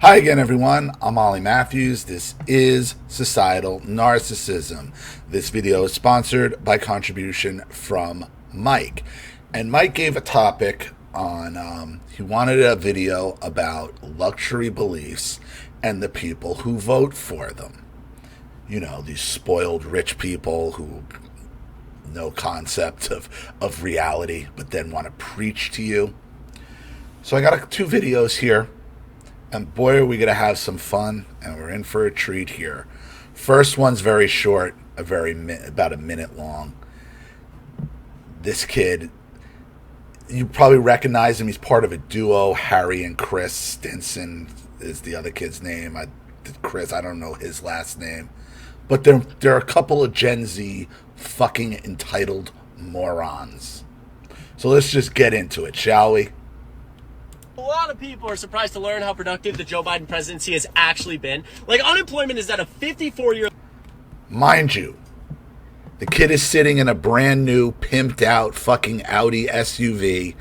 Hi again, everyone. I'm Ollie Matthews. This is Societal Narcissism. This video is sponsored by contribution from Mike. And Mike gave a topic on, he wanted a video about luxury beliefs and the people who vote for them. You know, these spoiled rich people who no concept of reality, but then want to preach to you. So I got two videos here. And boy, are we going to have some fun, and we're in for a treat here. First one's very short, about a minute long. This kid, you probably recognize him. He's part of a duo, Harry and Chris. Stinson is the other kid's name. Chris, I don't know his last name. But they're a couple of Gen Z fucking entitled morons. So let's just get into it, shall we? A lot of people are surprised to learn how productive the Joe Biden presidency has actually been. Like, unemployment is at a 54-year... Mind you, the kid is sitting in a brand new, pimped out fucking Audi SUV,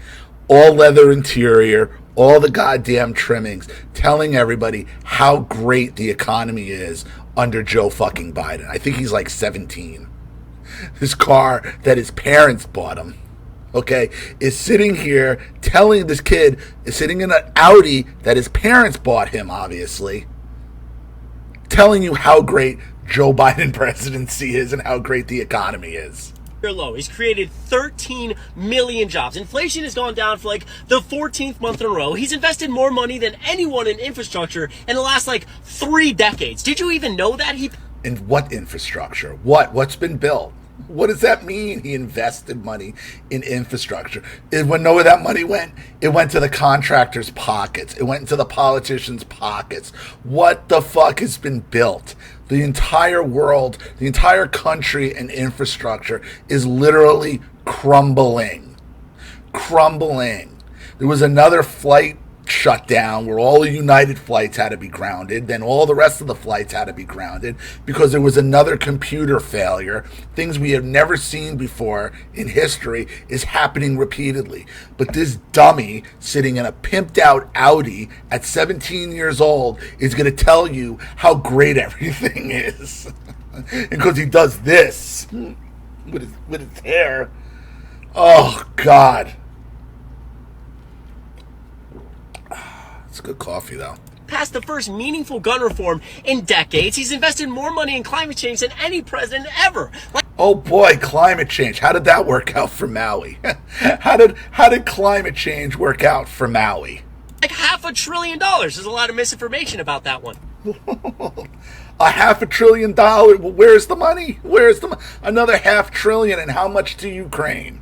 all leather interior, all the goddamn trimmings, telling everybody how great the economy is under Joe fucking Biden. I think he's like 17. This car that his parents bought him, okay, is sitting here telling this kid, is sitting in an Audi that his parents bought him, obviously, telling you how great Joe Biden presidency is and how great the economy is. Low. He's created 13 million jobs. Inflation has gone down for like the 14th month in a row. He's invested more money than anyone in infrastructure in the last like 3 decades. Did you even know that? In what infrastructure? What's been built? What does that mean? He invested money in infrastructure. When know where that money went? It went to the contractors' pockets. It went into the politicians' pockets. What the fuck has been built? The entire world, the entire country and infrastructure is literally crumbling. Crumbling. There was another flight shut down where all the United flights had to be grounded. Then all the rest of the flights had to be grounded because there was another computer failure. Things we have never seen before in history is happening repeatedly. But this dummy sitting in a pimped out Audi at 17 years old is going to tell you how great everything is. Because he does this with his hair. Oh, God. It's good coffee, though. Passed the first meaningful gun reform in decades. He's invested more money in climate change than any president ever. Oh boy, climate change. How did that work out for Maui? How did climate change work out for Maui? Like $500 billion. There's a lot of misinformation about that one. $500 billion. Well, where's the money? Another $500 billion, and how much to Ukraine?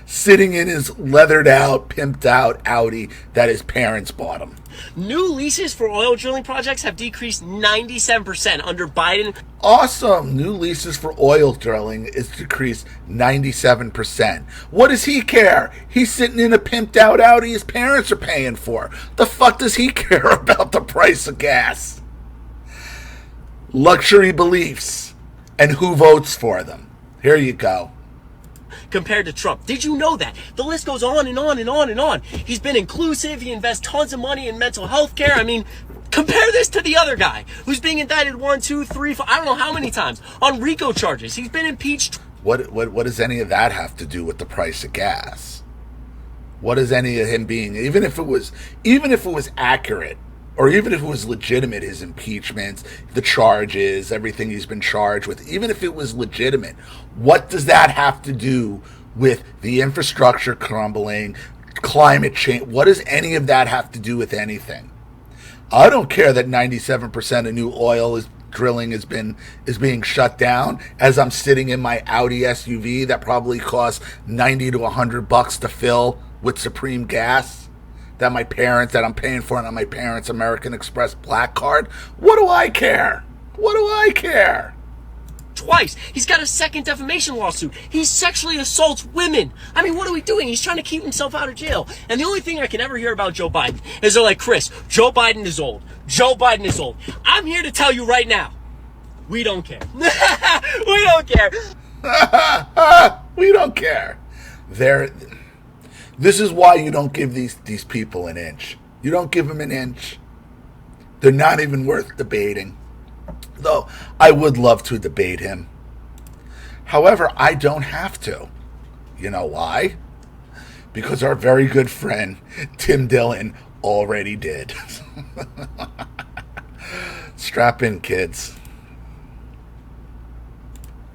Sitting in his leathered out, pimped out Audi that his parents bought him. New leases for oil drilling projects have decreased 97% under Biden. Awesome. New leases for oil drilling is decreased 97%. What does he care? He's sitting in a pimped out Audi his parents are paying for. The fuck does he care about the price of gas? Luxury beliefs and who votes for them. Here you go. Compared to Trump. Did you know that? The list goes on and on and on and on. He's been inclusive. He invests tons of money in mental health care. I mean, compare this to the other guy who's being indicted 1, 2, 3, 4, I don't know how many times on RICO charges. He's been impeached. What does any of that have to do with the price of gas? What does any of him being, even if it was accurate, or even if it was legitimate, his impeachments, the charges, everything he's been charged with, even if it was legitimate, what does that have to do with the infrastructure crumbling, climate change? What does any of that have to do with anything? I don't care that 97% of new oil drilling is being shut down as I'm sitting in my Audi SUV that probably costs $90 to $100 to fill with Supreme gas. That I'm paying for it on my parents' American Express Black Card. What do I care? What do I care? Twice. He's got a second defamation lawsuit. He sexually assaults women. I mean, what are we doing? He's trying to keep himself out of jail. And the only thing I can ever hear about Joe Biden is they're like, Chris, Joe Biden is old. Joe Biden is old. I'm here to tell you right now, we don't care. We don't care. We don't care. This is why you don't give these people an inch. You don't give them an inch. They're not even worth debating. Though I would love to debate him. However, I don't have to. You know why? Because our very good friend Tim Dillon already did. Strap in, kids.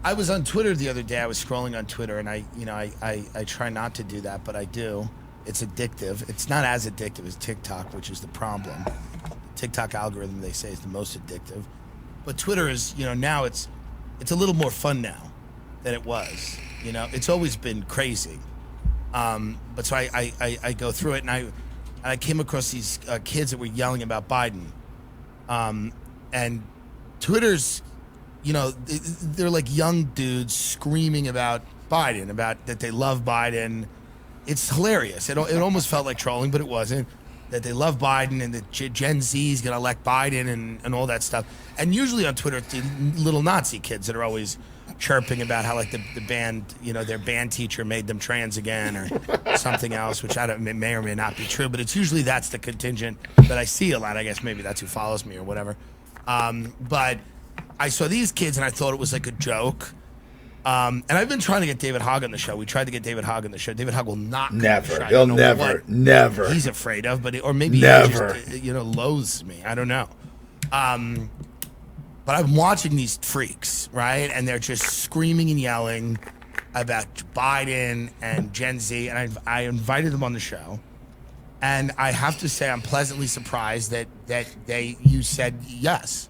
I was on Twitter the other day. I was scrolling on Twitter, and I try not to do that, but I do. It's addictive. It's not as addictive as TikTok, which is the problem. TikTok algorithm, they say, is the most addictive. But Twitter is, now it's a little more fun now than it was. It's always been crazy. But so I go through it, and I came across these kids that were yelling about Biden. And Twitter's, they're like young dudes screaming about Biden, about that they love Biden. It's hilarious. It almost felt like trolling, but it wasn't. That they love Biden and that Gen Z is going to elect Biden and all that stuff. And usually on Twitter, it's the little Nazi kids that are always chirping about how like the band, their band teacher made them trans again or something else, which may or may not be true. But it's usually that's the contingent that I see a lot. I guess maybe that's who follows me or whatever. But I saw these kids and I thought it was like a joke. And I've been trying to get David Hogg on the show. We tried to get David Hogg on the show. David Hogg will not come on the show. He'll never. He's afraid of, or maybe never. He just, loathes me. I don't know. But I'm watching these freaks, right? And they're just screaming and yelling about Biden and Gen Z. And I invited them on the show. And I have to say, I'm pleasantly surprised that you said yes.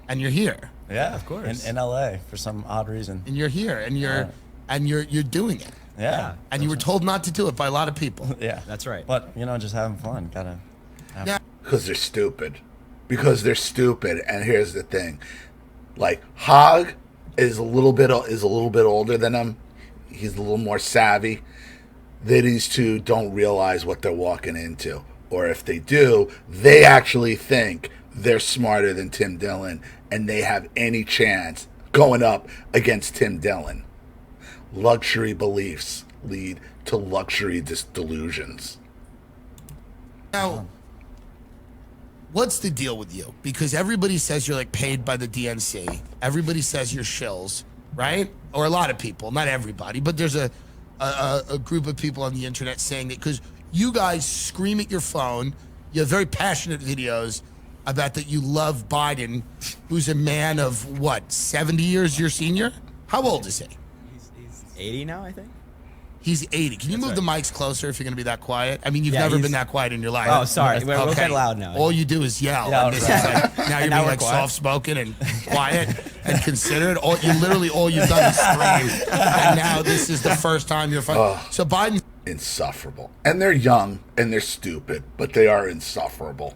And you're here. Yeah, of course. In LA for some odd reason. And you're here, and you're doing it. Yeah. And you were told not to do it by a lot of people. Yeah, that's right. But just having fun. Because they're stupid. And here's the thing: like Hogg is a little bit older than him. He's a little more savvy. These two don't realize what they're walking into, or if they do, they actually think they're smarter than Tim Dillon, and they have any chance going up against Tim Dillon. Luxury beliefs lead to luxury delusions. Now, what's the deal with you? Because everybody says you're like paid by the DNC. Everybody says you're shills, right? Or a lot of people, not everybody, but there's a group of people on the internet saying that because you guys scream at your phone, you have very passionate videos about that you love Biden, who's a man of, 70 years your senior? How old is he? He's 80 now, I think. He's 80. Can you move the mics closer if you're going to be that quiet? I mean, you've never been that quiet in your life. Oh, sorry. We're kind of loud now. All you do is yell. Yeah, and this is like, now you're being like soft-spoken and quiet and considerate. All you've done is scream. And now this is the first time you're fighting. So Biden... Insufferable. And they're young and they're stupid, but they are insufferable.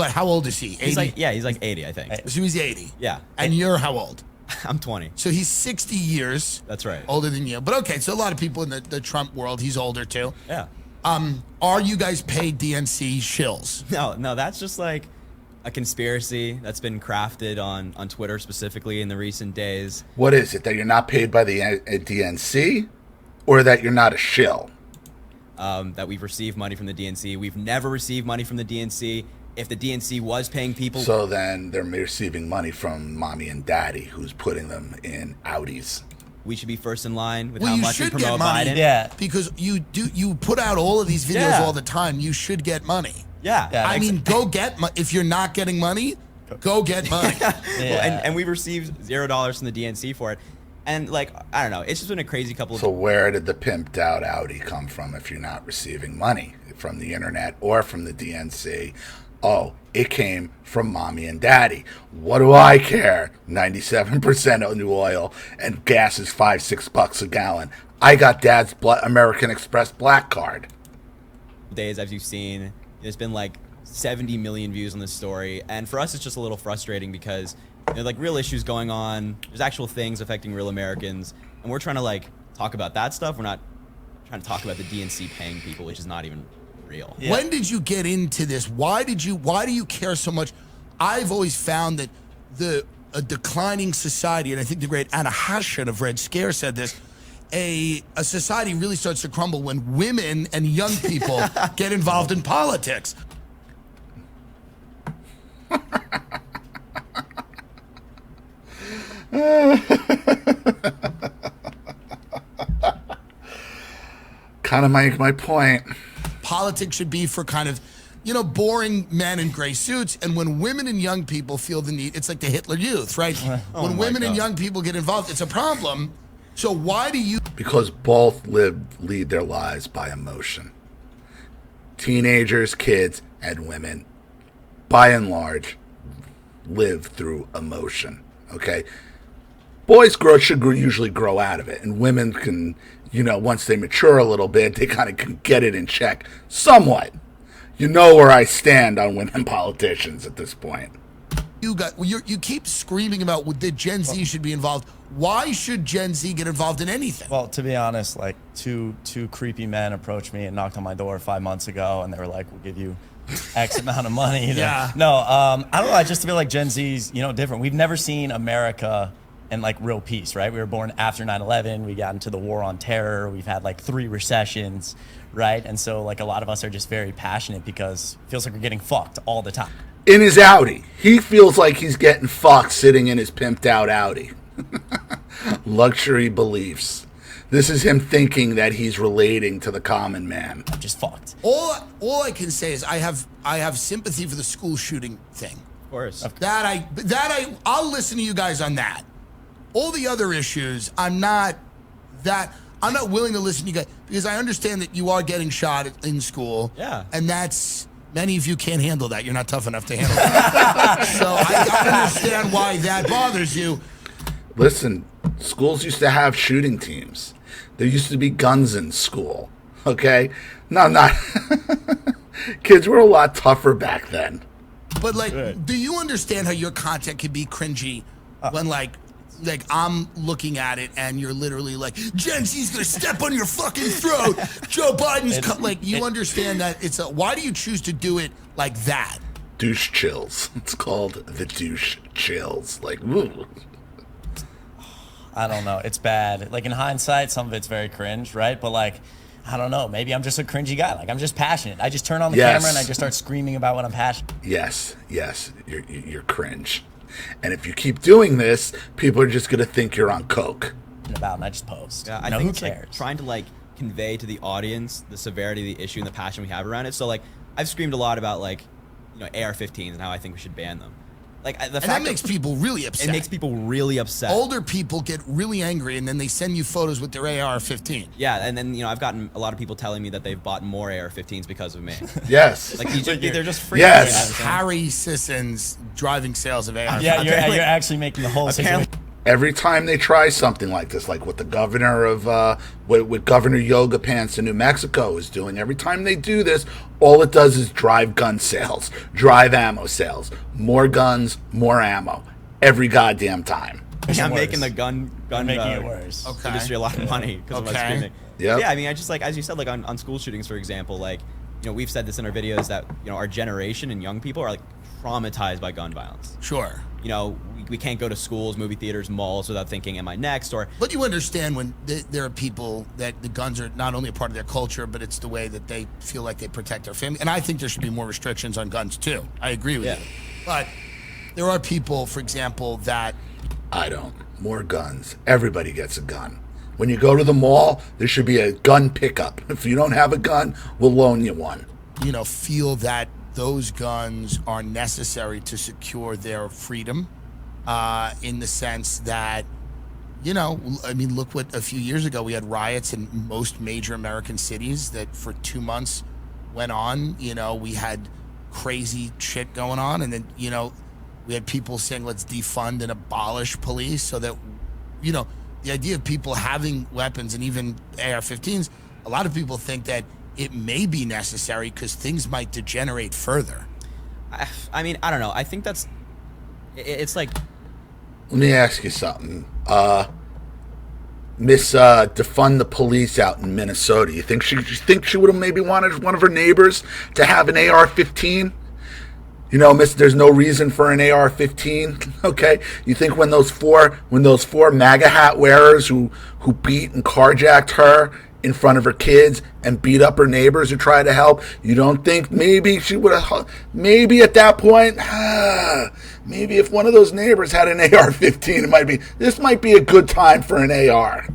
How old is he? 80? He's like 80, I think. So he's 80. Yeah. And you're how old? I'm 20. So he's 60 years. That's right. Older than you. But okay, so a lot of people in the Trump world, he's older too. Yeah. Are you guys paid DNC shills? No, that's just like a conspiracy that's been crafted on Twitter specifically in the recent days. What is it? That you're not paid by the DNC? Or that you're not a shill? That we've received money from the DNC. We've never received money from the DNC. If the DNC was paying people... So then they're receiving money from mommy and daddy, who's putting them in Audis. We should be first in line with how much we promote Biden. Yeah. Because you put out all of these videos all the time. You should get money. Yeah. I mean, go get money. If you're not getting money, go get money. Well, and we received $0 from the DNC for it. And, I don't know. It's just been a crazy couple of... So where did the pimped out Audi come from if you're not receiving money from the internet or from the DNC? Oh, it came from mommy and daddy. What do I care? 97% of new oil and gas is $5-6 a gallon. I got dad's American Express Black Card. Days, as you've seen, there's been 70 million views on this story. And for us, it's just a little frustrating because... there are real issues going on. There's actual things affecting real Americans, and we're trying to talk about that stuff. We're not trying to talk about the DNC paying people, which is not even real. Yeah. When did you get into this? Why do you care so much? I've always found that a declining society, and I think the great Anna Hashem of Red Scare said this, a society really starts to crumble when women and young people get involved in politics. kind of my point. Politics should be for kind of, boring men in gray suits. And when women and young people feel the need, it's like the Hitler Youth, right? When women and young people get involved, it's a problem. So why do you? Because both lead their lives by emotion. Teenagers, kids, and women, by and large, live through emotion. Okay, boys should usually grow out of it, and women can, once they mature a little bit, they kind of can get it in check somewhat. You know where I stand on women politicians at this point. You keep screaming about that Gen Z should be involved. Why should Gen Z get involved in anything? Well, to be honest, like two creepy men approached me and knocked on my door 5 months ago, and they were like, "We'll give you X amount of money." Yeah. No, I don't know. I just feel like Gen Z's, different. We've never seen America in like real peace, right? We were born after 9/11. We got into the war on terror. We've had like 3 recessions, right? And so like a lot of us are just very passionate because it feels like we're getting fucked all the time. In his Audi, he feels like he's getting fucked sitting in his pimped out Audi. Luxury beliefs. This is him thinking that he's relating to the common man. I'm just fucked. All I can say is I have sympathy for the school shooting thing. Of course. I'll listen to you guys on that. All the other issues, I'm not willing to listen to you guys because I understand that you are getting shot in school. Yeah. And many of you can't handle that. You're not tough enough to handle that. So I understand why that bothers you. Listen, schools used to have shooting teams. There used to be guns in school. Okay? No, not. Kids were a lot tougher back then. But do you understand how your content can be cringy when I'm looking at it and you're literally like, Gen Z's gonna step on your fucking throat. Joe Biden's you understand that why do you choose to do it like that? Douche chills. It's called the douche chills. Like, ooh. I don't know. It's bad. Like in hindsight, some of it's very cringe, right? But like, I don't know. Maybe I'm just a cringy guy. Like I'm just passionate. I just turn on the camera and I just start screaming about what I'm passionate. Yes. You're cringe. And if you keep doing this, people are just gonna think you're on coke. About and I just post. Yeah, I think it's like trying to convey to the audience the severity of the issue and the passion we have around it. So I've screamed a lot about AR-15s and how I think we should ban them. That makes people really upset. It makes people really upset. Older people get really angry, and then they send you photos with their AR-15. Yeah, and then I've gotten a lot of people telling me that they've bought more AR-15s because of me. Yes. They're just freaking Yes. Harry Sisson's driving sales of AR-15. Yeah, you're actually making the whole situation. Every time they try something like this, like what the governor of, what Governor Yoga Pants in New Mexico is doing, every time they do this, all it does is drive gun sales, drive ammo sales, more guns, more ammo, every goddamn time. I'm making the gun making it worse. Industry a lot of money because of my screaming. Yep. Yeah, I mean, I just as you said, on school shootings, for example, we've said this in our videos that our generation and young people are traumatized by gun violence. Sure. We can't go to schools, movie theaters, malls without thinking, am I next? But you understand when there are people that the guns are not only a part of their culture, but it's the way that they feel like they protect their family. And I think there should be more restrictions on guns, too. I agree with you. But there are people, for example, that... I don't. More guns. Everybody gets a gun. When you go to the mall, there should be a gun pickup. If you don't have a gun, we'll loan you one. Feel that those guns are necessary to secure their freedom. In the sense that, look what a few years ago we had riots in most major American cities that for 2 months went on. We had crazy shit going on. And then, we had people saying, let's defund and abolish police so that, the idea of people having weapons and even AR-15s, a lot of people think that it may be necessary because things might degenerate further. I mean, I don't know. I think it's like... Let me ask you something. Miss defund the police out in Minnesota. You think she would have maybe wanted one of her neighbors to have an AR-15? Miss, there's no reason for an AR-15. Okay, you think when those four MAGA hat wearers who beat and carjacked her in front of her kids and beat up her neighbors who tried to help, you don't think maybe she would have? Maybe at that point, maybe if one of those neighbors had an AR-15, this might be a good time for an AR.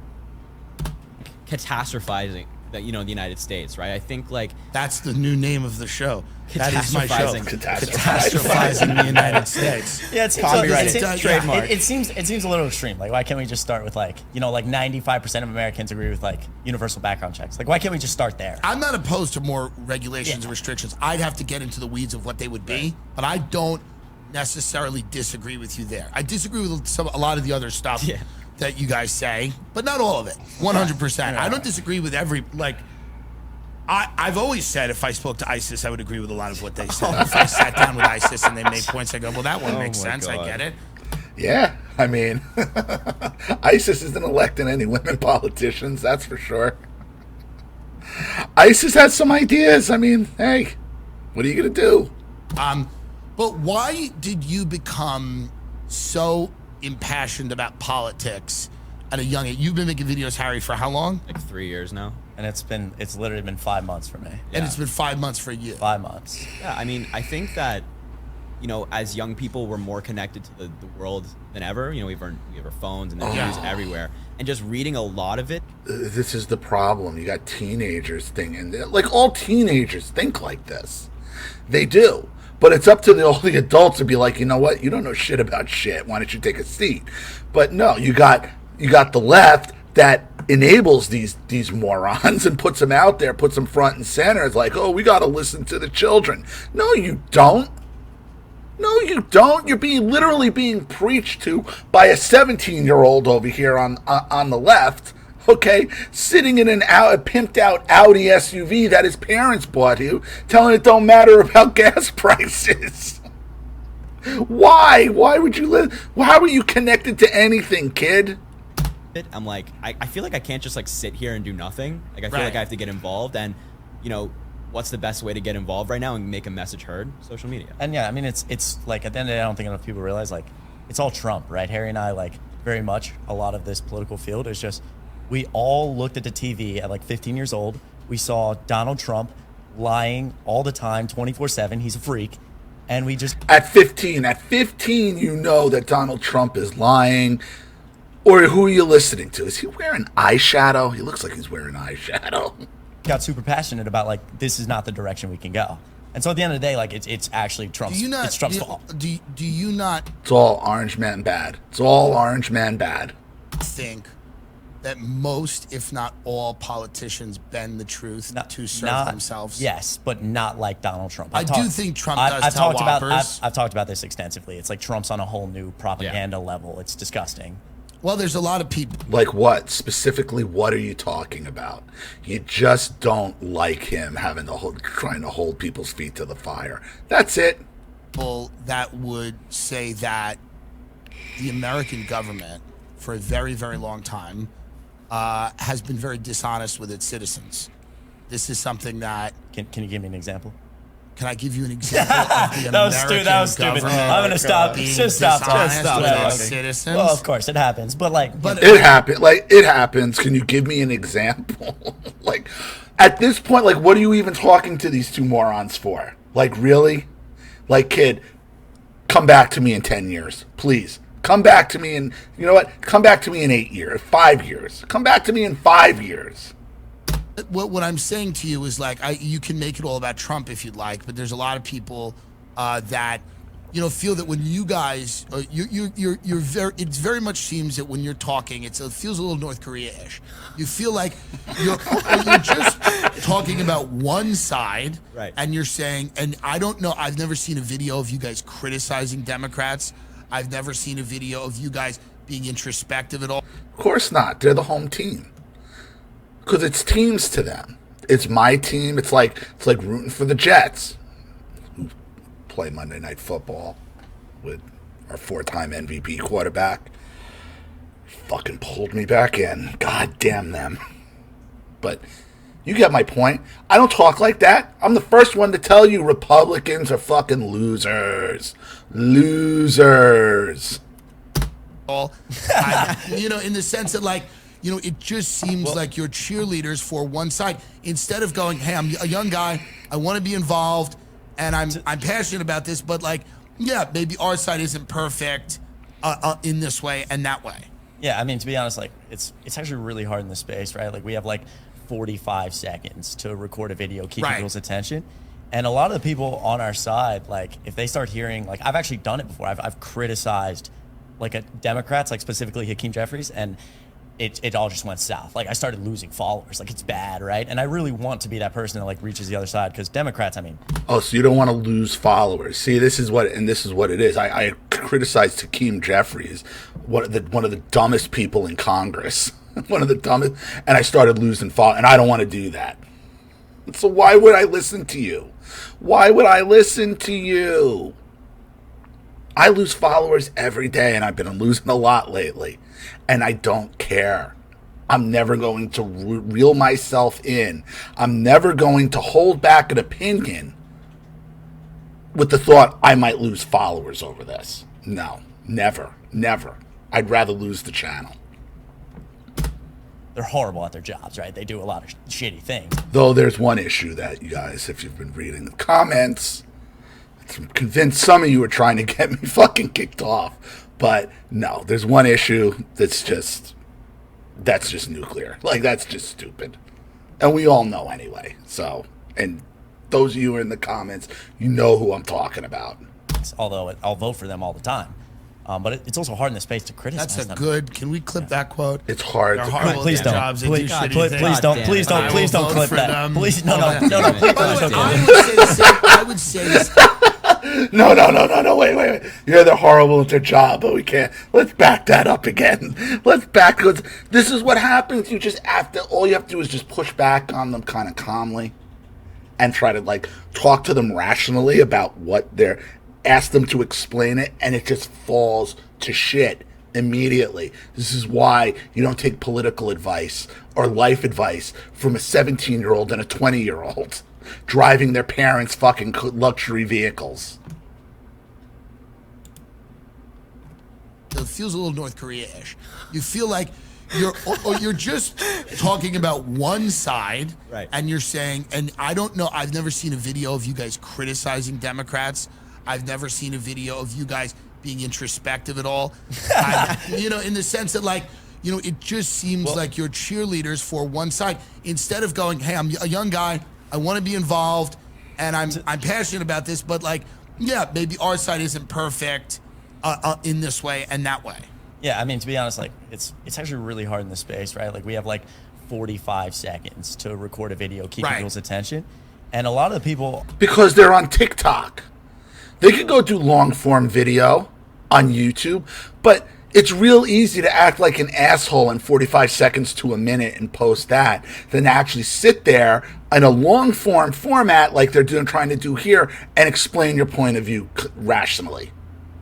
Catastrophizing that the United States, right? I think like That's the new name of the show. That is my show. Catastrophizing. Catastrophizing the United States. Yeah, it's Copyrighted. trademark. It seems a little extreme. Like, why can't we just start with like 95% of Americans agree with like universal background checks? Like, why can't we just start there? I'm not opposed to more regulations and restrictions. I'd have to get into the weeds of what they would be, but I don't necessarily disagree with you there. I disagree with a lot of the other stuff that you guys say, but not all of it. 100%. I don't disagree with every I've always said if I spoke to ISIS, I would agree with a lot of what they said. If I sat down with ISIS and they made points, I go, well, that one makes sense. God. I get it. Yeah, I mean, ISIS isn't electing any women politicians, that's for sure. ISIS has some ideas. I mean, hey, what are you going to do? But why did you become so impassioned about politics at a young age? You've been making videos, Harry, for how long? like 3 years now. And it's literally been 5 months for me. And it's been 5 months for you. 5 months. Yeah, I mean, I think that, as young people, we're more connected to the world than ever. We have our phones and the news everywhere. And just reading a lot of it. This is the problem. You got teenagers thinking, like all teenagers think like this. They do. But it's up to all the adults to be like, you know what? You don't know shit about shit. Why don't you take a seat? But no, you got the left that enables these morons and puts them out there, puts them front and center. It's like, oh, we got to listen to the children. No, you don't. No, you don't. You're literally being preached to by a 17-year-old over here on the left, okay, sitting in a pimped out Audi SUV that his parents bought you, telling it don't matter about gas prices. Why? Why would you live? How are you connected to anything, kid? I'm like, I feel like I can't just like sit here and do nothing. Like I feel like I have to get involved, and what's the best way to get involved right now and make a message heard? Social media. And yeah, I mean, it's like at the end of the day, I don't think enough people realize like it's all Trump, right? Harry and I, like, very much a lot of this political field is just we all looked at the TV at like 15 years old. We saw Donald Trump lying all the time, 24/7. He's a freak. And we just at 15, you know that Donald Trump is lying. Or who are you listening to? Is he wearing eyeshadow? He looks like he's wearing eyeshadow. got super passionate about like this is not the direction we can go. And so at the end of the day, like it's actually Trump's. It's Trump's fault. Do you not? It's all orange man bad. It's all orange man bad. Think that most, if not all, politicians bend the truth to serve themselves. Yes, but not like Donald Trump. I do think Trump does tell whoppers. I've talked about this extensively. It's like Trump's on a whole new propaganda level. It's disgusting. Well, there's a lot of people. Like what? Specifically, what are you talking about? You just don't like him trying to hold people's feet to the fire. That's it. People that would say that the American government, for a very, very long time, has been very dishonest with its citizens. This is something that... Can you give me an example? Can I give you an example of the American that was stupid. I'm going to stop. Just stop. Citizens? Well, of course, it happens. But it happens. Can you give me an example? Like, at this point, like, what are you even talking to these two morons for? Like, really? Like, kid, come back to me in 10 years. Please. Come back to me in, you know what? Come back to me in 8 years, 5 years. Come back to me in 5 years. What I'm saying to you is like you can make it all about Trump if you'd like, but there's a lot of people that feel that when you guys you're very, it very much seems that when you're talking it feels a little North Korea-ish. You feel like you're just talking about one side, right? And you're saying, and I don't know, I've never seen a video of you guys criticizing Democrats. I've never seen a video of you guys being introspective at all. Of course not. They're the home team. Because it's teams to them. It's my team. It's like rooting for the Jets, who play Monday Night Football with our 4-time MVP quarterback. Fucking pulled me back in. God damn them. But you get my point. I don't talk like that. I'm the first one to tell you Republicans are fucking losers. Losers. In the sense that like, it just seems like you're cheerleaders for one side instead of going, hey, I'm a young guy, I want to be involved, and I'm passionate about this, but like, yeah, maybe our side isn't perfect in this way and that way. Yeah, I mean, to be honest, like it's actually really hard in this space, right? Like we have like 45 seconds to record a video, keeping Right. people's attention. And a lot of the people on our side, like if they start hearing, like I've actually done it before. I've criticized like Democrats, like specifically Hakeem Jeffries, and it all just went south. Like I started losing followers. Like it's bad, right? And I really want to be that person that like reaches the other side, because Democrats, I mean. Oh, so you don't want to lose followers. See, this is what it is. I criticized Hakeem Jeffries, one of the dumbest people in Congress, one of the dumbest, and I started losing followers, and I don't want to do that. So why would I listen to you? Why would I listen to you? I lose followers every day, and I've been losing a lot lately, and I don't care. I'm never going to reel myself in. I'm never going to hold back an opinion with the thought I might lose followers over this. No, never, never. I'd rather lose the channel. They're horrible at their jobs, right? They do a lot of shitty things. Though there's one issue that you guys, if you've been reading the comments, I'm convinced some of you are trying to get me fucking kicked off. But no, there's one issue that's just nuclear. Like, that's just stupid. And we all know anyway. So, and those of you in the comments, you know who I'm talking about. Although I'll vote for them all the time. But it's also hard in the space to criticize That's a them. good. Can we clip that quote? It's hard They're to horrible Please at their don't. jobs. They Please, do shitty please, things. please don't. God Please damn it. don't. Please I will don't vote clip for that. them. Please, no. By Please the way, don't. I would say the same. I would say this. No, wait. Yeah, they're horrible at their job, but we can't. Let's back that up again. This is what happens. All you have to do is just push back on them kind of calmly and try to, like, talk to them rationally about ask them to explain it, and it just falls to shit immediately. This is why you don't take political advice or life advice from a 17-year-old and a 20-year-old driving their parents' fucking luxury vehicles. It feels a little North Korea-ish. You feel like you're just talking about one side, Right. and you're saying, and I don't know, I've never seen a video of you guys criticizing Democrats. I've never seen a video of you guys being introspective at all. In the sense that, like, it just seems like you're cheerleaders for one side, instead of going, hey, I'm a young guy, I want to be involved, and I'm passionate about this, but, like, yeah, maybe our side isn't perfect in this way and that way. Yeah, I mean, to be honest, like it's actually really hard in this space, right? Like we have like 45 seconds to record a video, keeping people's attention, and a lot of the people, Because they're on TikTok. They could go do long form video on YouTube, but it's real easy to act like an asshole in 45 seconds to a minute and post that than to actually sit there in a long form format like they're trying to do here and explain your point of view rationally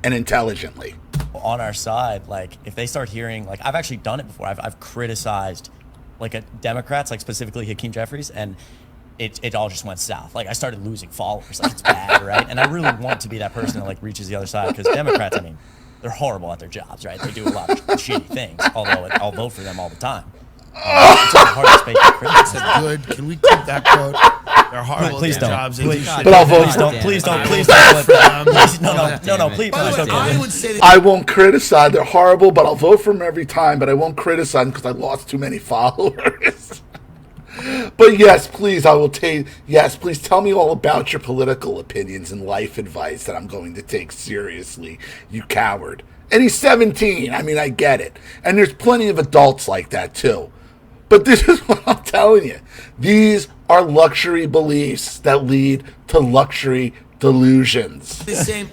and intelligently. on our side, like if they start hearing, like I've actually done it before. I've criticized like Democrats, like specifically Hakeem Jeffries, and it all just went south. Like I started losing followers. Like it's bad, right? And I really want to be that person that like reaches the other side, because Democrats, I mean, they're horrible at their jobs, right? They do a lot of shitty things. Although I'll vote for them all the time. It's a hard space to criticize. That's good. Can we clip that quote? They're horrible Please at their don't. jobs. They Please, do shitty But I'll vote things. for- please don't I will clip vote for that. them. Please, no, damn please By the way, don't. I would say that I won't criticize. They're horrible, but I'll vote for them every time. But I won't criticize them because I lost too many followers. But yes, please, I will take. Yes, please tell me all about your political opinions and life advice that I'm going to take seriously, you coward. And he's 17. I mean, I get it. And there's plenty of adults like that too. But this is what I'm telling you. These are luxury beliefs that lead to luxury delusions.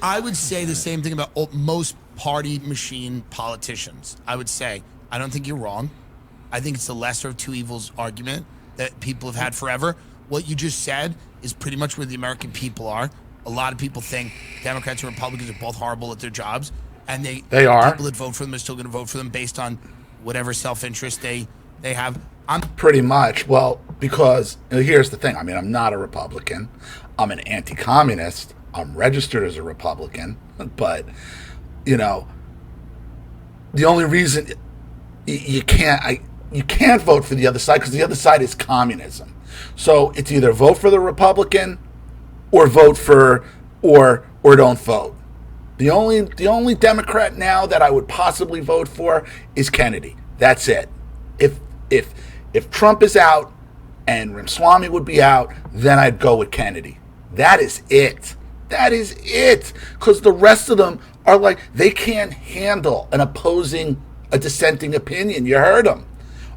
I would say the same thing about most party machine politicians. I would say, I don't think you're wrong. I think it's the lesser of two evils argument that people have had forever. What you just said is pretty much where the American people are. A lot of people think Democrats and Republicans are both horrible at their jobs, and They are. people that vote for them are still going to vote for them based on whatever self-interest they have. Pretty much. Well, because here's the thing. I mean, I'm not a Republican. I'm an anti-communist. I'm registered as a Republican. But, the only reason you can't vote for the other side because the other side is communism. So it's either vote for the Republican or vote for or don't vote. The only Democrat now that I would possibly vote for is Kennedy. That's it. If Trump is out and Ramaswamy would be out, then I'd go with Kennedy. That is it. That is it. Because the rest of them are like, they can't handle a dissenting opinion. You heard them.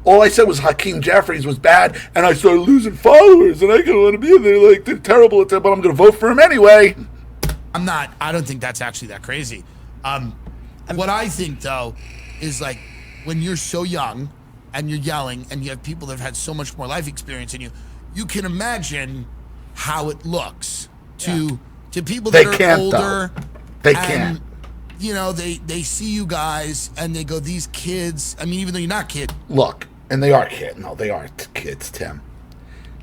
All I said was Hakeem Jeffries was bad, and I started losing followers, and I don't want to be in there. Like, they're terrible at that, but I'm going to vote for him anyway. I don't think that's actually that crazy. What I think, though, is like when you're so young and you're yelling and you have people that have had so much more life experience than you, you can imagine how it looks to people that are older. They can't. You know, they see you guys and they go, these kids, I mean, even though you're not kids. Look, and they are kids. No, they aren't kids, Tim.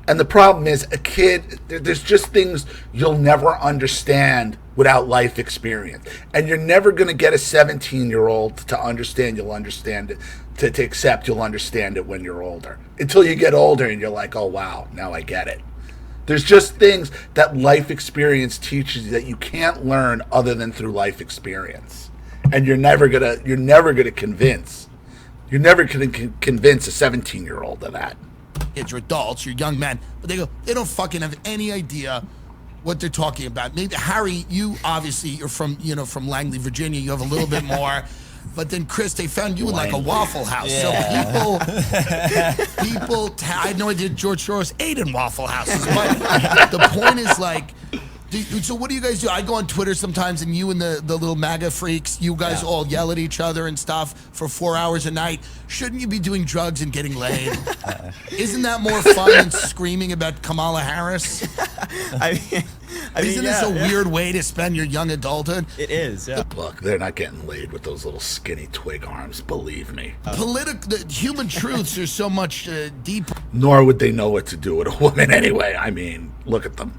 And the problem is, a kid, there's just things you'll never understand without life experience. And you're never going to get a 17-year-old to understand. You'll understand it, to accept you'll understand it when you're older. Until you get older and you're like, oh, wow, now I get it. There's just things that life experience teaches you that you can't learn other than through life experience. And you're never gonna convince a 17-year-old of that. Kids are adults, you're young men, but they don't fucking have any idea what they're talking about. Maybe Harry, you obviously you're from Langley, Virginia. You have a little bit more. But then, Chris, they found you in like a Waffle House. Yeah. So people, I had no idea George Soros ate in Waffle Houses. But the point is like, so what do you guys do? I go on Twitter sometimes, and you and the little MAGA freaks, you guys all yell at each other and stuff for 4 hours a night. Shouldn't you be doing drugs and getting laid? Isn't that more fun than screaming about Kamala Harris? Isn't this a weird way to spend your young adulthood? It is, yeah. Look, they're not getting laid with those little skinny twig arms, believe me. The human truths are so much deeper. Nor would they know what to do with a woman anyway. I mean, look at them.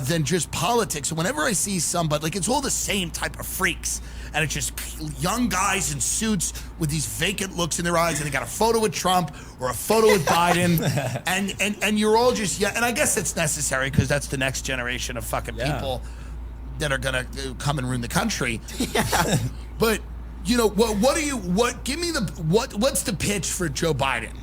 Than just politics. So whenever I see somebody, like, it's all the same type of freaks, and it's just young guys in suits with these vacant looks in their eyes, and they got a photo with Trump or a photo with Biden, and you're all just, and I guess it's necessary because that's the next generation of fucking people that are gonna come and ruin the country. But what's the pitch for Joe Biden?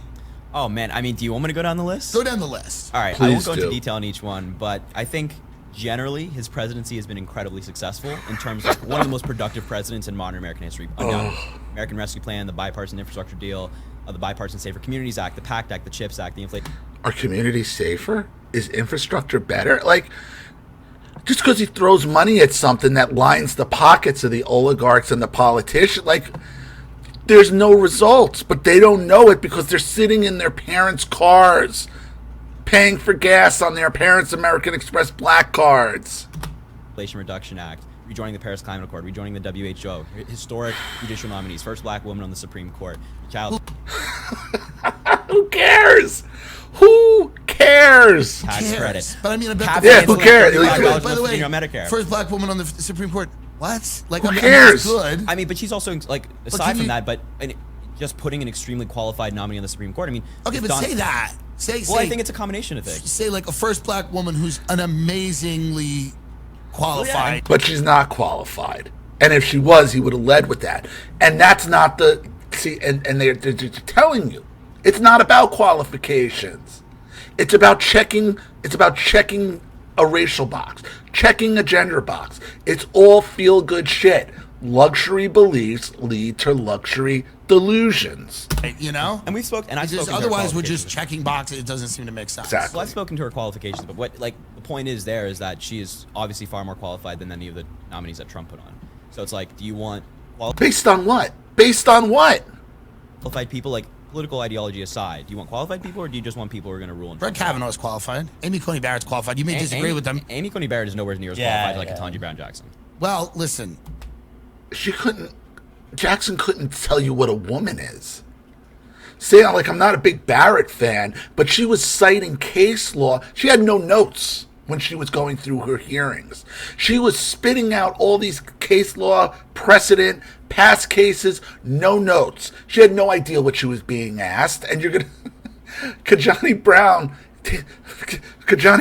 Oh, man. I mean, do you want me to go down the list? Go down the list. All right. Please I won't go into do. detail on each one, but I think generally his presidency has been incredibly successful in terms of one of the most productive presidents in modern American history. American Rescue Plan, the Bipartisan Infrastructure Deal, the Bipartisan Safer Communities Act, the PACT Act, the CHIPS Act, the Inflation. Are communities safer? Is infrastructure better? Like, just because he throws money at something that lines the pockets of the oligarchs and the politicians, like, there's no results, but they don't know it because they're sitting in their parents' cars, paying for gas on their parents' American Express black cards. Inflation Reduction Act, rejoining the Paris Climate Accord, rejoining the WHO, historic judicial nominees, first black woman on the Supreme Court, child Who cares? Who cares? tax credit. But I mean, I bet Cap- Yeah, who cares? $35 By the way, Medicare. first black woman on the Supreme Court. What? Like, Who I mean, cares? that's good. I mean, but she's also, like, aside can from you- that, just putting an extremely qualified nominee on the Supreme Court. I mean, Okay, if but Don- say that. Say, Well, I think it's a combination of things. say like a first black woman who's an amazingly qualified. But she's not qualified. And if she was, he would have led with that. And that's not the... See, and they're telling you, it's not about qualifications. It's about checking a racial box, checking a gender box. It's all feel-good shit. Luxury beliefs lead to luxury delusions. You know? And we've spoken, and I've Because spoken to her otherwise we're just qualifications. checking boxes. It doesn't seem to make sense. Exactly. Well, I've spoken to her qualifications, but what, like, the point is there is that she is obviously far more qualified than any of the nominees that Trump put on. So it's like, do you want Based on what? Based on what? qualified people, like, political ideology aside? Do you want qualified people, or do you just want people who are going to rule? Brett Kavanaugh's qualified. Amy Coney Barrett's qualified. You may disagree with them. Amy Coney Barrett is nowhere near as qualified like Ketanji Brown Jackson. Well, listen. Jackson couldn't tell you what a woman is. Saying like I'm not a big Barrett fan, but she was citing case law. She had no notes when she was going through her hearings. She was spitting out all these case law, precedent, past cases, no notes. She had no idea what she was being asked. And you're going to... Ketanji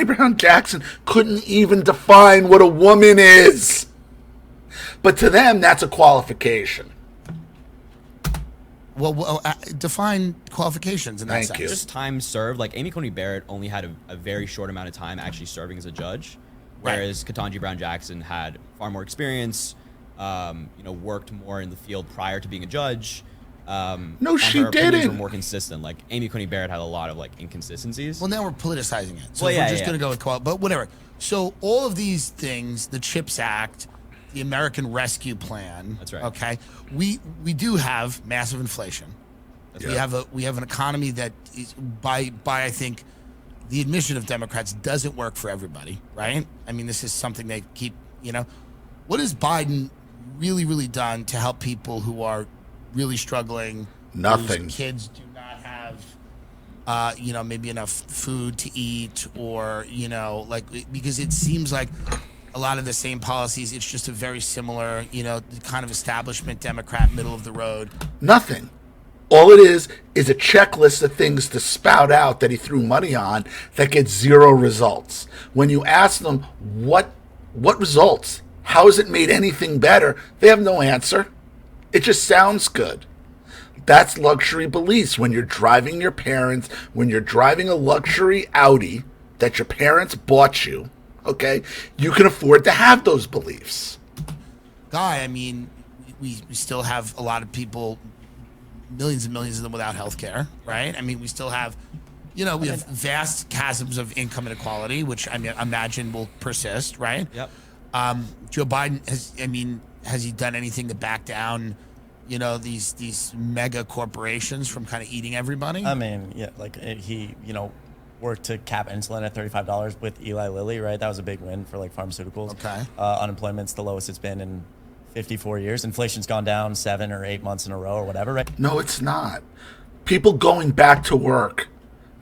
Brown Jackson couldn't even define what a woman is. But to them, that's a qualification. define qualifications in that Thank sense. you. Just time served. Like Amy Coney Barrett only had a very short amount of time actually serving as a judge, whereas Ketanji Brown Jackson had far more experience. Worked more in the field prior to being a judge. No, she her opinions didn't. were more consistent. Like Amy Coney Barrett had a lot of like inconsistencies. Well, now we're politicizing it. So Well, we're yeah, just yeah. going to go with quality, but whatever. So all of these things, the CHIPS Act, the American Rescue Plan. That's right. Okay, we do have massive inflation. We have an economy that is by I think the admission of Democrats doesn't work for everybody, right? I mean, this is something they keep. What has Biden really done to help people who are really struggling? Nothing. Whose kids do not have, maybe enough food to eat, or because it seems like a lot of the same policies. It's just a very similar, kind of establishment Democrat, middle of the road. Nothing. All it is a checklist of things to spout out that he threw money on that gets zero results. When you ask them what results, how has it made anything better, they have no answer. It just sounds good. That's luxury beliefs. When you're driving your parents, when you're driving a luxury Audi that your parents bought you, okay, you can afford to have those beliefs. Guy, I mean, we still have a lot of people, millions and millions of them without health care, right? I mean, we still have, we have vast chasms of income inequality, which I imagine will persist, right? Yep. Joe Biden has he done anything to back down, these mega corporations from kind of eating everybody? I mean, yeah, he, worked to cap insulin at $35 with Eli Lilly, right? That was a big win for pharmaceuticals. Okay. Unemployment's the lowest it's been in 54 years. Inflation's gone down 7 or 8 months in a row or whatever, right? No, it's not. People going back to work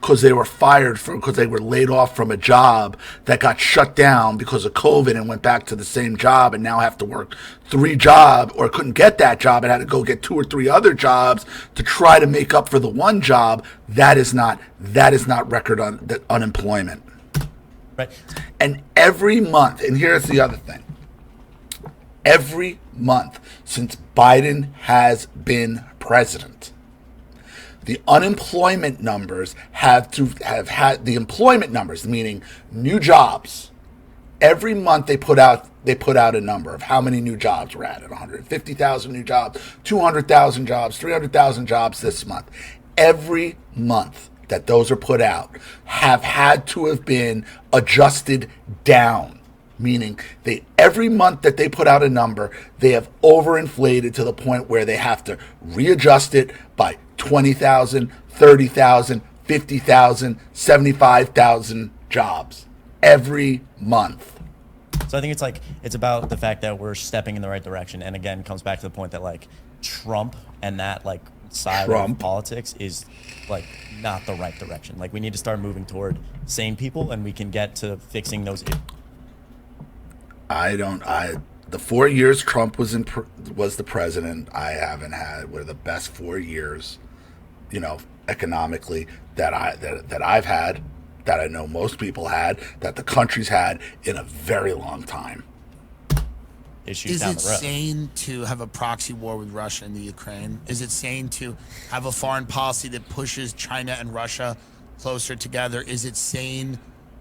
because they were fired because they were laid off from a job that got shut down because of COVID and went back to the same job and now have to work 3 jobs or couldn't get that job and had to go get 2 or 3 other jobs to try to make up for the one job. That is not record unemployment. Right. And every month, and here's the other thing. Every month since Biden has been president, the unemployment numbers have had the employment numbers, meaning new jobs. Every month they put out a number of how many new jobs were added. 150,000 new jobs, 200,000 jobs, 300,000 jobs this month. Every month that those are put out have had to have been adjusted down. Meaning every month that they put out a number, they have overinflated to the point where they have to readjust it by 20,000, 30,000, 50,000, 75,000 jobs every month. So I think it's about the fact that we're stepping in the right direction. And again, comes back to the point that Trump and that side of politics is not the right direction. We need to start moving toward sane people, and we can get to fixing those issues. The 4 years Trump was the president, were the best 4 years, economically that I've had, that I know most people had, that the country's had in a very long time. Issues down the road. Is it sane to have a proxy war with Russia and the Ukraine? Is it sane to have a foreign policy that pushes China and Russia closer together? Is it sane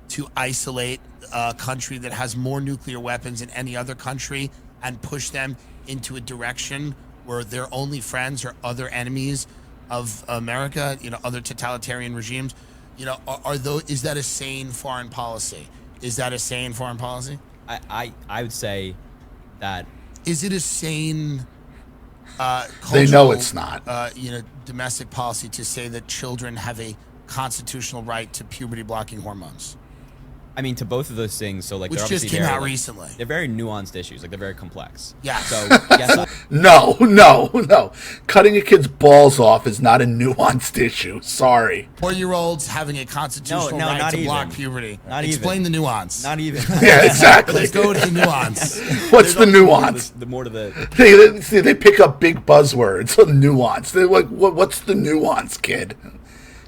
to isolate a country that has more nuclear weapons than any other country and push them into a direction where their only friends are other enemies of America, other totalitarian regimes? Is that a sane foreign policy? Is that a sane foreign policy? I would say that. Is it a sane cultural, they know it's not. Domestic policy to say that children have a constitutional right to puberty blocking hormones? I mean, to both of those things, so Which they're just obviously came very, out recently. They're very nuanced issues, they're very complex. Yeah. So yes, No. Cutting a kid's balls off is not a nuanced issue. Sorry. 4-year-olds having a constitutional No, right not to block even. puberty. Not Explain even. the nuance. not even. Yeah, exactly. Let's go to the nuance. What's the nuance? The more to the. They pick up big buzzwords. Nuance. They're like, what's the nuance, kid?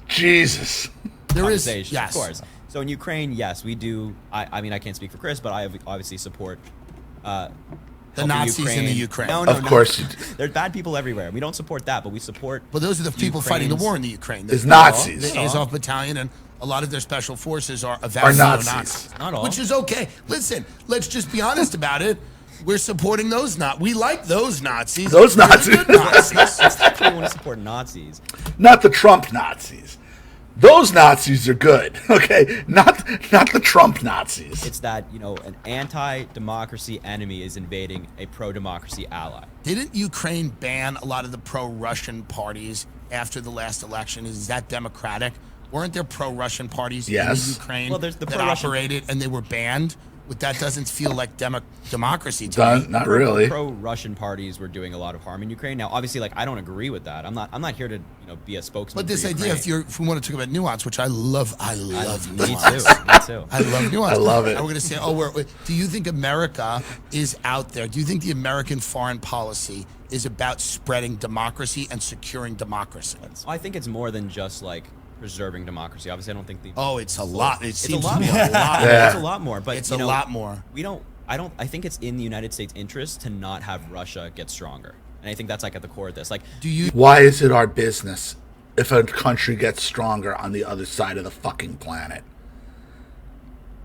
Jesus. There is, Conversation, yes. of course. So in Ukraine, yes, we do. I mean, I can't speak for Chris, but I obviously support The Nazis in the Ukraine. No, Of course you do. There's bad people everywhere. We don't support that, but we support. But those are the people fighting the war in the Ukraine. It's Nazis. The Azov Battalion and a lot of their special forces are Nazis. Not all. Which is okay. Listen, let's just be honest about it. We're supporting those We like those Nazis. Those They're the Nazis. good Nazis. It's not that we want to support Nazis. Not the Trump Nazis. Those Nazis are good, okay? Not the Trump Nazis. It's that, an anti-democracy enemy is invading a pro-democracy ally. Didn't Ukraine ban a lot of the pro-Russian parties after the last election? Is that democratic? Weren't there pro-Russian parties in the Ukraine Well, there's the that pro-Russian operated and they were banned? But that doesn't feel like democracy to me. Not really. Pro-Russian parties were doing a lot of harm in Ukraine. Now, obviously, I don't agree with that. I'm not here to be a spokesman. But this for idea, Ukraine. if we want to talk about nuance, which I love nuance. Me too. I love nuance. I love it. And we're going to say, do you think America is out there? Do you think the American foreign policy is about spreading democracy and securing democracy? I think it's more than just preserving democracy. Obviously, I don't think the. Oh, it's a lot. It seems a lot to be more. a lot. Yeah. It's a lot more. But It's a lot more. We don't. I think it's in the United States' interest to not have Russia get stronger, and I think that's at the core of this. Do you? Why is it our business if a country gets stronger on the other side of the fucking planet?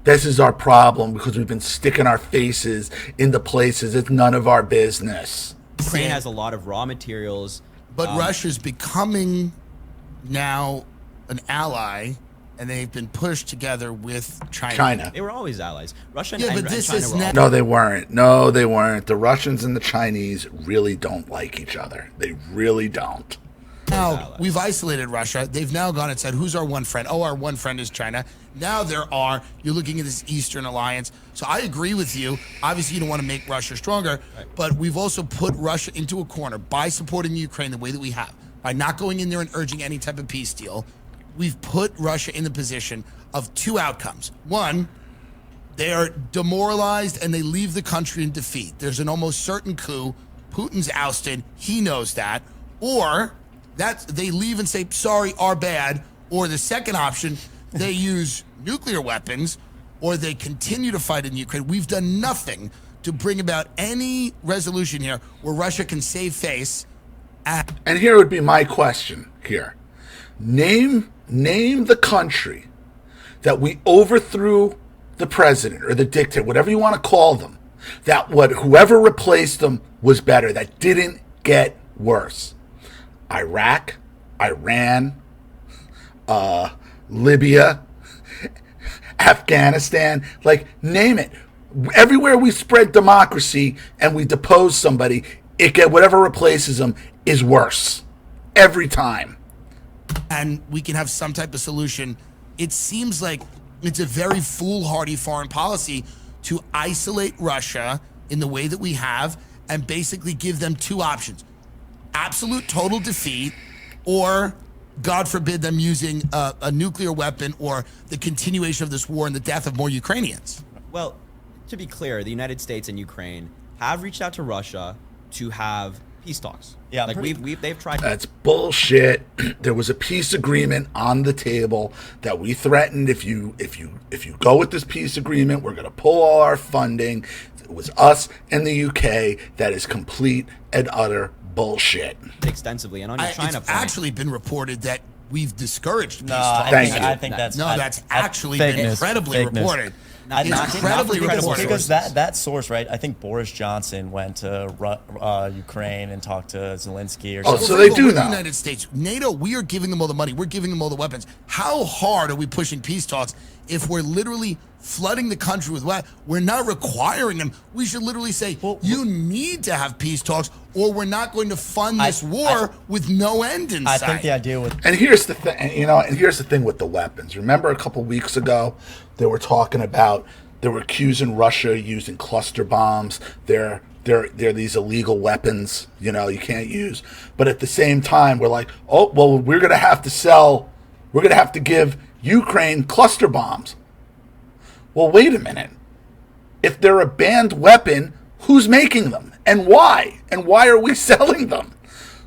This is our problem because we've been sticking our faces into places it's none of our business. Ukraine has a lot of raw materials. But Russia's becoming now an ally, and they've been pushed together with China. They were always allies. Russia Yeah, and, but this and China is were now- always No, they weren't. No, they weren't. The Russians and the Chinese really don't like each other. They really don't. Now, we've isolated Russia. They've now gone and said, who's our one friend? Oh, our one friend is China. Now you're looking at this Eastern alliance. So I agree with you. Obviously, you don't want to make Russia stronger, but we've also put Russia into a corner by supporting Ukraine the way that we have, by not going in there and urging any type of peace deal. We've put Russia in the position of two outcomes. One, they are demoralized and they leave the country in defeat. There's an almost certain coup. Putin's ousted. He knows that. Or they leave and say, sorry, our bad. Or the second option, they use nuclear weapons, or they continue to fight in Ukraine. We've done nothing to bring about any resolution here where Russia can save face. And here would be my question here. Name the country that we overthrew the president or the dictator, whatever you want to call them, that whoever replaced them was better, that didn't get worse. Iraq, Iran, Libya, Afghanistan, name it. Everywhere we spread democracy and we depose somebody, whatever replaces them is worse. Every time. And we can have some type of solution. It seems like it's a very foolhardy foreign policy to isolate Russia in the way that we have and basically give them two options. Absolute total defeat, or God forbid them using a nuclear weapon, or the continuation of this war and the death of more Ukrainians. Well, to be clear, the United States and Ukraine have reached out to Russia to have peace talks. Yeah, they've tried. That's bullshit. There was a peace agreement on the table that we threatened. If you go with this peace agreement, we're going to pull all our funding. It was us and the UK. That is complete and utter bullshit. Extensively, and on your China It's point, actually been reported that we've discouraged peace No, talks. I think that's that's actually fake been news, incredibly fake news. reported. Not Incredibly from credible reported. Because that source, right? I think Boris Johnson went to Ukraine and talked to Zelensky or Oh, something. so they do We're the now. United States, NATO, we are giving them all the money. We're giving them all the weapons. How hard are we pushing peace talks if we're literally flooding the country with weapons? We're not requiring them. We should literally say, you need to have peace talks, or we're not going to fund this war with no end in I sight. think the idea with And here's the thing, and here's the thing with the weapons. Remember a couple weeks ago, they were accusing Russia using cluster bombs. They're these illegal weapons, you can't use. But at the same time, we're like, oh, well, we're going to have to give Ukraine cluster bombs. Well, wait a minute. If they're a banned weapon, who's making them? And why? And why are we selling them?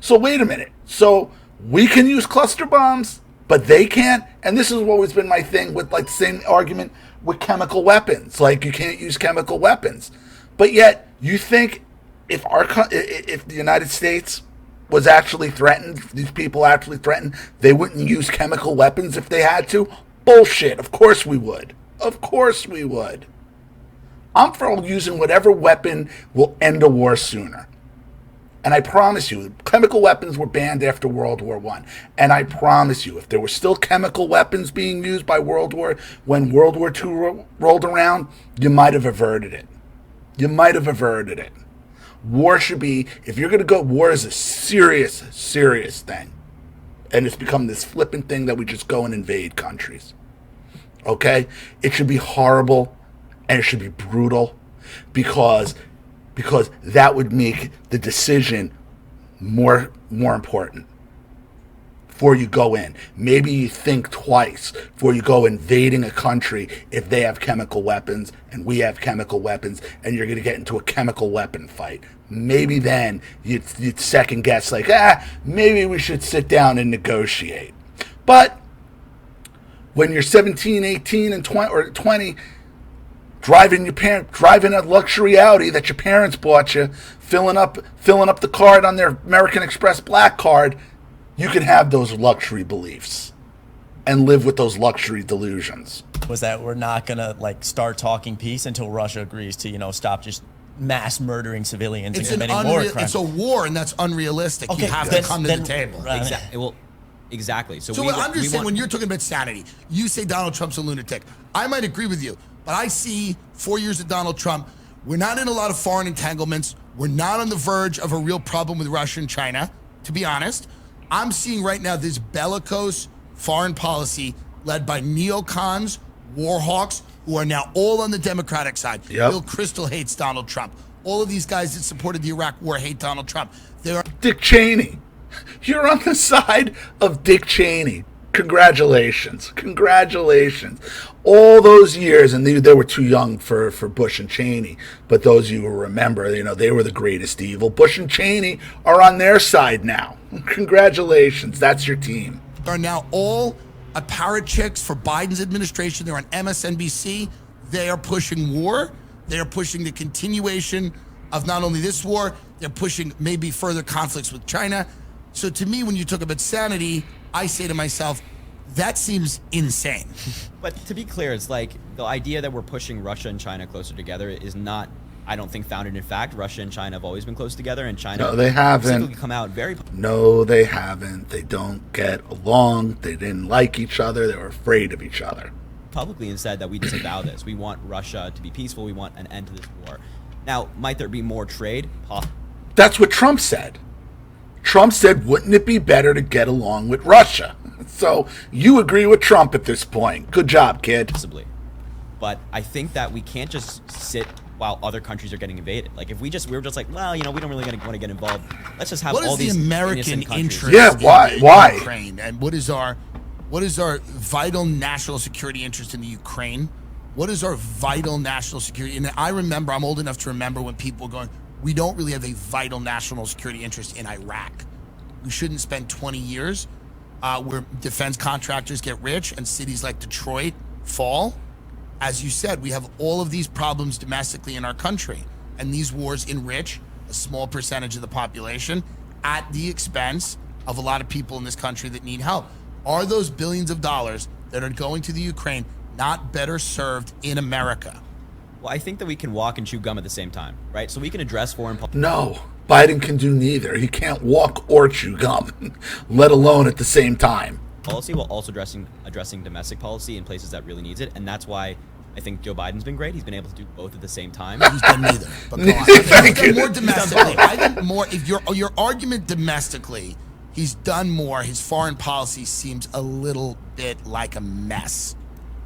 So wait a minute. So we can use cluster bombs, but they can't? And this has always been my thing with the same argument with chemical weapons. You can't use chemical weapons. But yet you think if the United States was actually threatened, if these people actually threatened, they wouldn't use chemical weapons if they had to? Bullshit. Of course we would. Of course we would. I'm for using whatever weapon will end a war sooner. And I promise you, chemical weapons were banned after World War I. And I promise you, if there were still chemical weapons being used by when World War II rolled around, you might have averted it. You might have averted it. War should be, if you're going to go, war is a serious, serious thing. And it's become this flippant thing that we just go and invade countries. Okay? It should be horrible and it should be brutal because that would make the decision more important before you go in. Maybe you think twice before you go invading a country if they have chemical weapons and we have chemical weapons and you're going to get into a chemical weapon fight. Maybe then you'd second guess like, maybe we should sit down and negotiate. But when you're 17, 18, and 20, driving a luxury Audi that your parents bought you, filling up the card on their American Express Black Card, you can have those luxury beliefs and live with those luxury delusions. Was that we're not gonna start talking peace until Russia agrees to stop just mass murdering civilians and committing war crimes. It's a war, and that's unrealistic. Okay, you have to come to the table. Exactly. So I'm just saying, when you're talking about sanity, you say Donald Trump's a lunatic. I might agree with you, but I see 4 years of Donald Trump. We're not in a lot of foreign entanglements. We're not on the verge of a real problem with Russia and China, to be honest. I'm seeing right now this bellicose foreign policy led by neocons, war hawks, who are now all on the Democratic side. Yep. Bill Kristol hates Donald Trump. All of these guys that supported the Iraq war hate Donald Trump. Dick Cheney. You're on the side of Dick Cheney. Congratulations. All those years, and they were too young for Bush and Cheney, but those of you who remember, they were the greatest evil. Bush and Cheney are on their side now. Congratulations. That's your team. Are now all apparat chicks for Biden's administration. They're on MSNBC. They are pushing war. They are pushing the continuation of not only this war, they're pushing maybe further conflicts with China. So to me, when you talk about sanity, I say to myself, that seems insane. But to be clear, it's like the idea that we're pushing Russia and China closer together is not, I don't think, founded in fact. Russia and China have always been close together, and China No, they haven't. come out very... No, they haven't. They don't get along. They didn't like each other. They were afraid of each other. Publicly and said that we disavow this. We want Russia to be peaceful. We want an end to this war. Now, might there be more trade? That's what Trump said. Trump said, wouldn't it be better to get along with Russia? So you agree with Trump at this point. Good job, kid. Possibly. But I think that we can't just sit while other countries are getting invaded. Like, if we were just like, well, we don't really want to get involved. Let's just have all these American interest why? in Ukraine? And what is our vital national security interest in the Ukraine? What is our vital national security? And I remember, I'm old enough to remember when people were going, we don't really have a vital national security interest in Iraq. We shouldn't spend 20 years where defense contractors get rich and cities like Detroit fall. As you said, we have all of these problems domestically in our country, and these wars enrich a small percentage of the population at the expense of a lot of people in this country that need help. Are those billions of dollars that are going to the Ukraine not better served in America? Well, I think that we can walk and chew gum at the same time, right? So we can address foreign policy. No, Biden can do neither. He can't walk or chew gum, let alone at the same time. Policy while also addressing domestic policy in places that really needs it, and that's why I think Joe Biden's been great. He's been able to do both at the same time. He's done neither. But go on. He's done more domestically. I think more. If your argument domestically, he's done more. His foreign policy seems a little bit like a mess.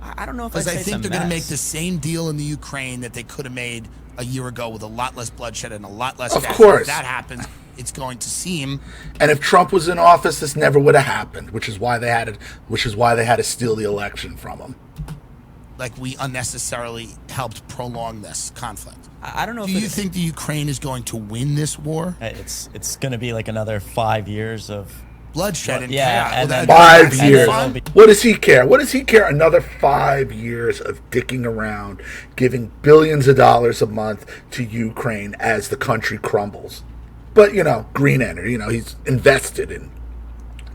I don't know if because I think they're going to make the same deal in the Ukraine that they could have made a year ago with a lot less bloodshed and a lot less death. Of course, if that happens, it's going to seem. And if Trump was in office, this never would have happened. Which is why they had it. Which is why they had to steal the election from him. Like we unnecessarily helped prolong this conflict. I don't know. Do you think the Ukraine is going to win this war? It's going to be like another 5 years of bloodshed and yeah, chaos. and then 5 and years. then- What does he care? What does he care? Another 5 years of dicking around, giving billions of dollars a month to Ukraine as the country crumbles. But, green energy, he's invested in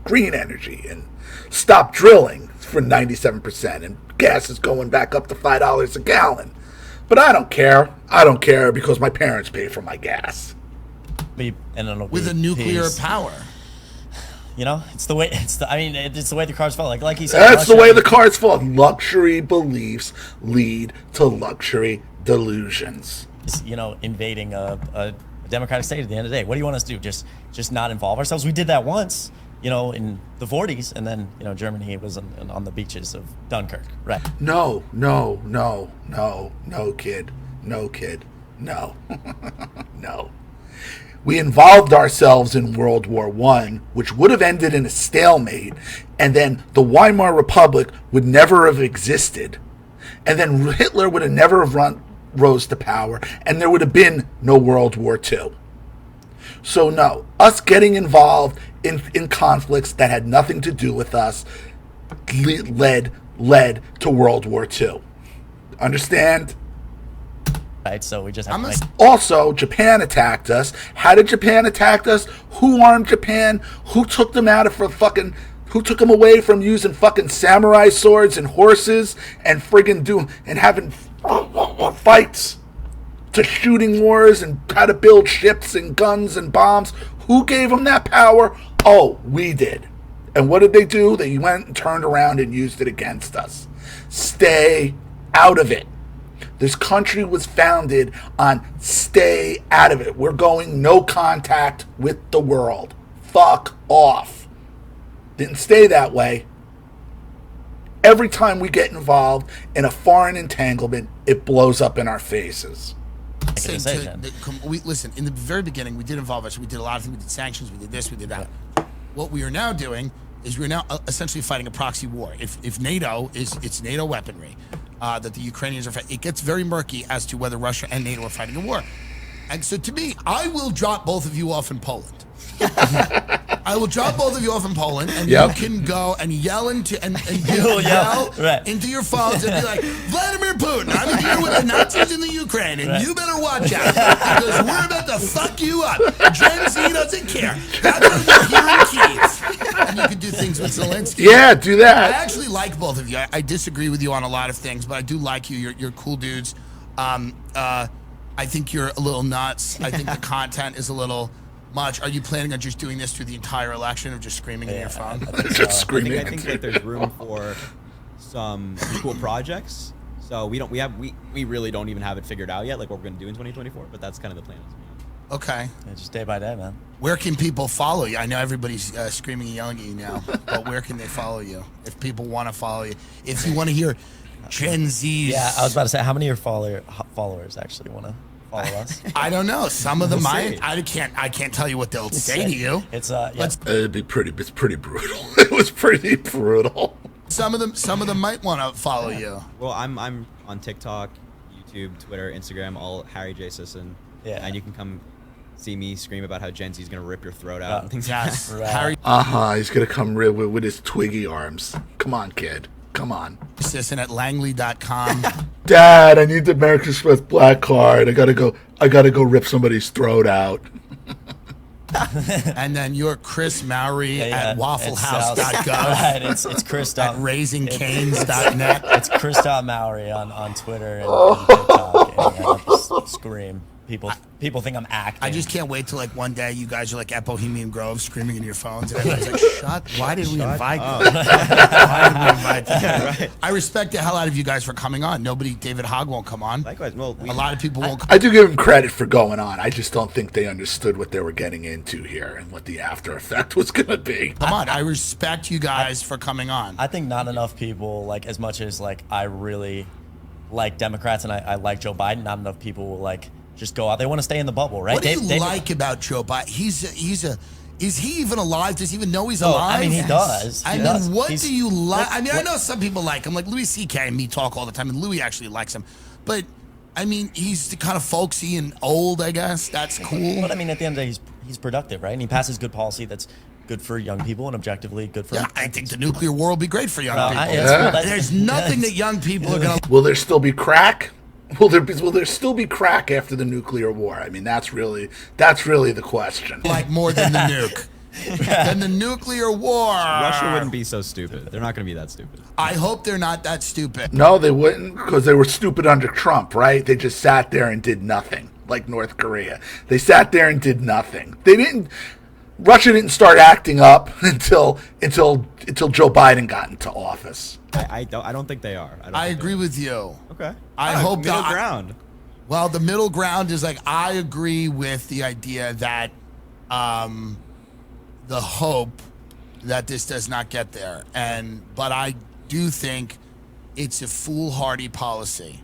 green energy and stopped drilling for 97%, and gas is going back up to $5 a gallon. But I don't care. I don't care because my parents pay for my gas. With a nuclear power. It's the way. It's the way the cards fall. Like he said. That's the way the cards fall. Luxury beliefs lead to luxury delusions. Invading a democratic state at the end of the day. What do you want us to do? Just not involve ourselves? We did that once, in the 40s, and then Germany was on the beaches of Dunkirk, right? No, kid, no, no. We involved ourselves in World War I, which would have ended in a stalemate, and then the Weimar Republic would never have existed, and then Hitler would have never have rose to power, and there would have been no World War II. So no, us getting involved in conflicts that had nothing to do with us led to World War II. Understand? Right, so we just have to make... Also, Japan attacked us. How did Japan attack us? Who armed Japan? Who took them out of who took them away from using fucking samurai swords and horses and having fights to shooting wars and how to build ships and guns and bombs? Who gave them that power? Oh, we did. And what did they do? They went and turned around and used it against us. Stay out of it. This country was founded on stay out of it. We're going no contact with the world. Fuck off. Didn't stay that way. Every time we get involved in a foreign entanglement, it blows up in our faces. Listen, in the very beginning, we did involve us. We did a lot of things. We did sanctions. We did this. We did that. What we are now doing is we're now essentially fighting a proxy war. If NATO it's NATO weaponry that the Ukrainians are fighting, it gets very murky as to whether Russia and NATO are fighting a war. And so to me, I will drop both of you off in Poland. I will drop both of you off in Poland, and you can go and yell into into your phones and be like, Vladimir Putin, I'm here with the Nazis in the Ukraine, and you better watch out because we're about to fuck you up. Gen Z doesn't care. That's what we're here in Kyiv. And you could do things with Zelensky. Yeah, do that. I actually like both of you. I disagree with you on a lot of things, but I do like you. You're cool dudes. I think you're a little nuts. I think the content is a little much. Are you planning on just doing this through the entire election of just screaming in your phone? Just screaming. I think that there's room for some cool projects. So we really don't even have it figured out yet, like what we're going to do in 2024. But that's kind of the plan. Okay. Yeah, just day by day, man. Where can people follow you? I know everybody's screaming and yelling at you now, but where can they follow you? If people want to follow you, if you want to hear Gen Z's. Yeah, I was about to say, how many of your followers actually want to follow us? I don't know. Some of them might. I can't tell you what they'll say to you. It's It's pretty brutal. It was pretty brutal. Some of them might want to follow you. Well, I'm on TikTok, YouTube, Twitter, Instagram, all Harry J. Sisson. Yeah. And you can come see me scream about how Gen Z is going to rip your throat out and things Yes. like that. Harry He's gonna come real with his twiggy arms. Come on, kid. Come on. Sisson at Langley.com. Dad, I need the American Express black card. I gotta go rip somebody's throat out. And then you're Chris Mowry at wafflehouse.gov. Right, it's Chris. At raisingcanes.net. It's Chris.Mowry on Twitter and TikTok. And I just scream. People think I'm acting. I just can't wait till like one day you guys are like at Bohemian Grove screaming in your phones and everyone's like, why did we invite you? Why did we invite you? Yeah, right. I respect the hell out of you guys for coming on. David Hogg won't come on. Likewise. Well, A lot of people won't come I do give him credit for going on. I just don't think they understood what they were getting into here and what the after effect was gonna be. Come on, I respect you guys for coming on. I think not enough people, like, as much as like I really like Democrats and I like Joe Biden, not enough people will like just go out. They want to stay in the bubble, right? What do you like about Joe Biden? Is he even alive? Does he even know he's alive? I mean, he does. I mean, what do you like? I mean, I know some people like him. Like Louis C.K. and me talk all the time, and Louis actually likes him. But, I mean, he's kind of folksy and old, I guess. That's cool. But I mean, at the end of the day, he's productive, right? And he passes good policy that's good for young people and objectively good for. Yeah, I think the nuclear war will be great for young people. Yeah. There's nothing that young people are going to. Will there still be crack? Will there still be crack after the nuclear war? I mean, that's really the question. Like more than the nuke. Than the nuclear war. Russia wouldn't be so stupid. They're not going to be that stupid. I hope they're not that stupid. No, they wouldn't, because they were stupid under Trump, right? They just sat there and did nothing, like North Korea. They sat there and did nothing. Russia didn't start acting up until Joe Biden got into office. I don't think they are. I agree with you. Okay. I hope middle ground. Well, the middle ground is like I agree with the idea that the hope that this does not get there, but I do think it's a foolhardy policy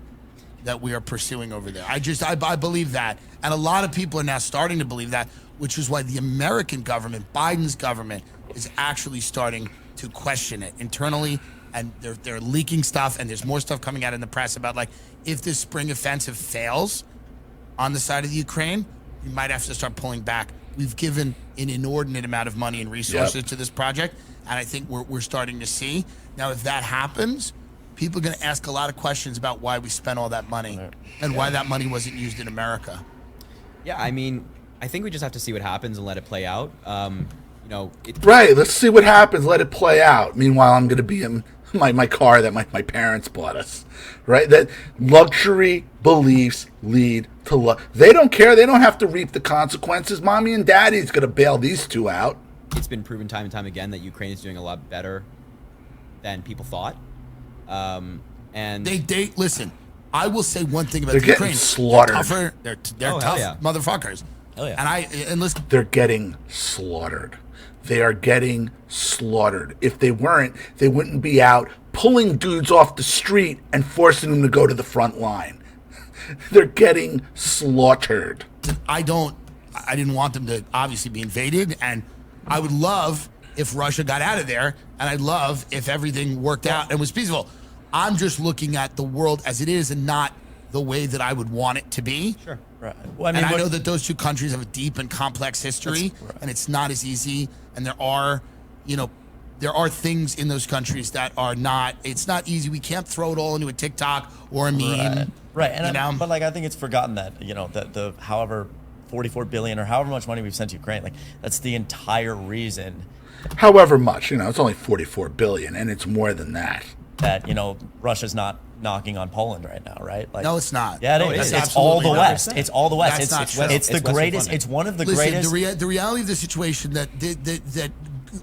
that we are pursuing over there. I believe that, and a lot of people are now starting to believe that, which is why the American government, Biden's government, is actually starting to question it internally, and they're leaking stuff, and there's more stuff coming out in the press about like if this spring offensive fails on the side of the Ukraine, we might have to start pulling back. We've given an inordinate amount of money and resources to this project, and I think we're starting to see. Now, if that happens, people are going to ask a lot of questions about why we spent all that money and why that money wasn't used in America. Yeah, I mean, I think we just have to see what happens and let it play out. Right, let's see what happens, let it play out. Meanwhile, I'm going to be in my car that my parents bought us, right? That luxury beliefs lead to they don't care. They don't have to reap the consequences. Mommy and daddy's going to bail these two out. It's been proven time and time again that Ukraine is doing a lot better than people thought. And they listen. I will say one thing about they're the getting Ukraine. slaughtered. They're tough motherfuckers. Hell yeah. And listen. They're getting slaughtered. They are getting slaughtered. If they weren't, they wouldn't be out pulling dudes off the street and forcing them to go to the front line. They're getting slaughtered. I didn't want them to obviously be invaded, and I would love if Russia got out of there, and I'd love if everything worked out and was peaceful. I'm just looking at the world as it is and not the way that I would want it to be. sure. Right. Well, I mean, And I know that those two countries have a deep and complex history, and it's not as easy. And there are things in those countries that are not. It's not easy. We can't throw it all into a TikTok or a meme. Right. And but like I think it's forgotten that that the however 44 billion or however much money we've sent to Ukraine, like that's the entire reason. However much, it's only 44 billion, and it's more than that. That Russia's not knocking on Poland right now, right? Like, No, it's not. Yeah, No, it is. that's It's all the absolutely West. 100%. It's all the West. That's not true. It's the Western greatest. funding. It's one of the Listen, greatest. the reality of the situation that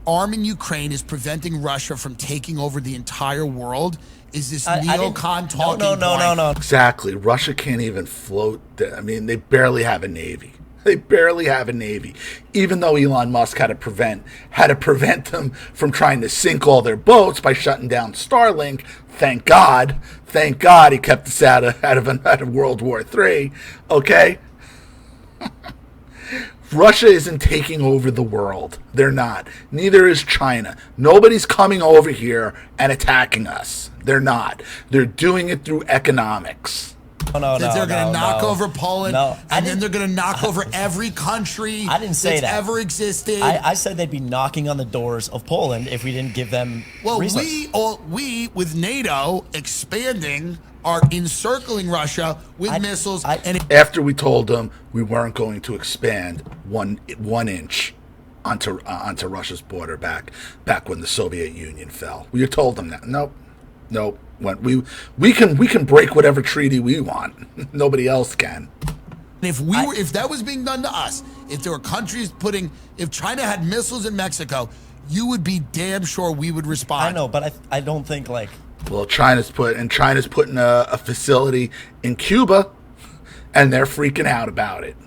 arming Ukraine is preventing Russia from taking over the entire world is this neocon talking No. Exactly. Russia can't even float. I mean, they barely have a navy. They barely have a navy. Even though Elon Musk had to prevent them from trying to sink all their boats by shutting down Starlink. Thank God he kept us out of World War III. Okay? Russia isn't taking over the world. They're not. Neither is China. Nobody's coming over here and attacking us. They're not. They're doing it through economics. They're going to knock over Poland, No. and then they're going to knock over every country I didn't say that's that. ever existed. I said they'd be knocking on the doors of Poland if we didn't give them resources. we with NATO expanding are encircling Russia with missiles. After we told them we weren't going to expand one inch onto Russia's border back when the Soviet Union fell. We told them that. Nope. We can break whatever treaty we want. Nobody else can. If that was being done to us, if there were countries if China had missiles in Mexico, you would be damn sure we would respond. I know, but I don't think like. Well, China's putting a facility in Cuba, and they're freaking out about it.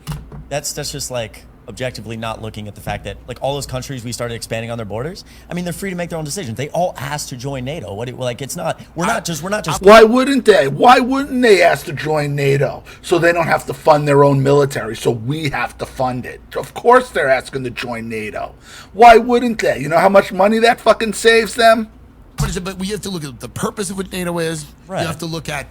That's just like objectively not looking at the fact that like all those countries we started expanding on their borders. I mean, they're free to make their own decisions. They all asked to join NATO. We're not just. Why wouldn't they? Why wouldn't they ask to join NATO so they don't have to fund their own military? So we have to fund it. Of course, they're asking to join NATO. Why wouldn't they? You know how much money that fucking saves them? But we have to look at the purpose of what NATO is. Right. You have to look at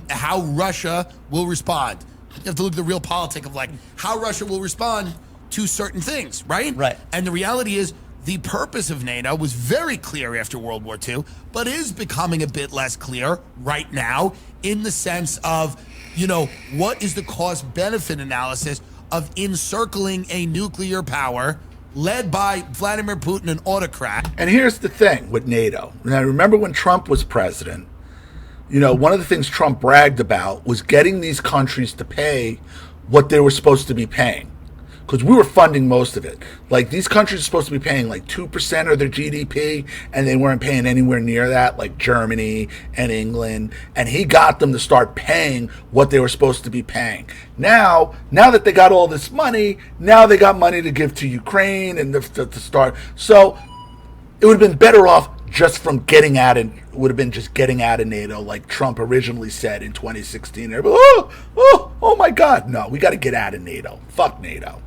how Russia will respond. You have to look at the real politic of like how Russia will respond to certain things, right? Right. And the reality is the purpose of NATO was very clear after World War II, but is becoming a bit less clear right now in the sense of, what is the cost-benefit analysis of encircling a nuclear power led by Vladimir Putin, an autocrat. And here's the thing with NATO. Now, remember when Trump was president, one of the things Trump bragged about was getting these countries to pay what they were supposed to be paying. Because we were funding most of it. Like, these countries are supposed to be paying like 2% of their GDP, and they weren't paying anywhere near that, like Germany and England. And he got them to start paying what they were supposed to be paying. Now that they got all this money, now they got money to give to Ukraine and to start. So it would have been better off just from getting out of, would have been just getting out of NATO, like Trump originally said in 2016. Oh my God. No, we got to get out of NATO. Fuck NATO.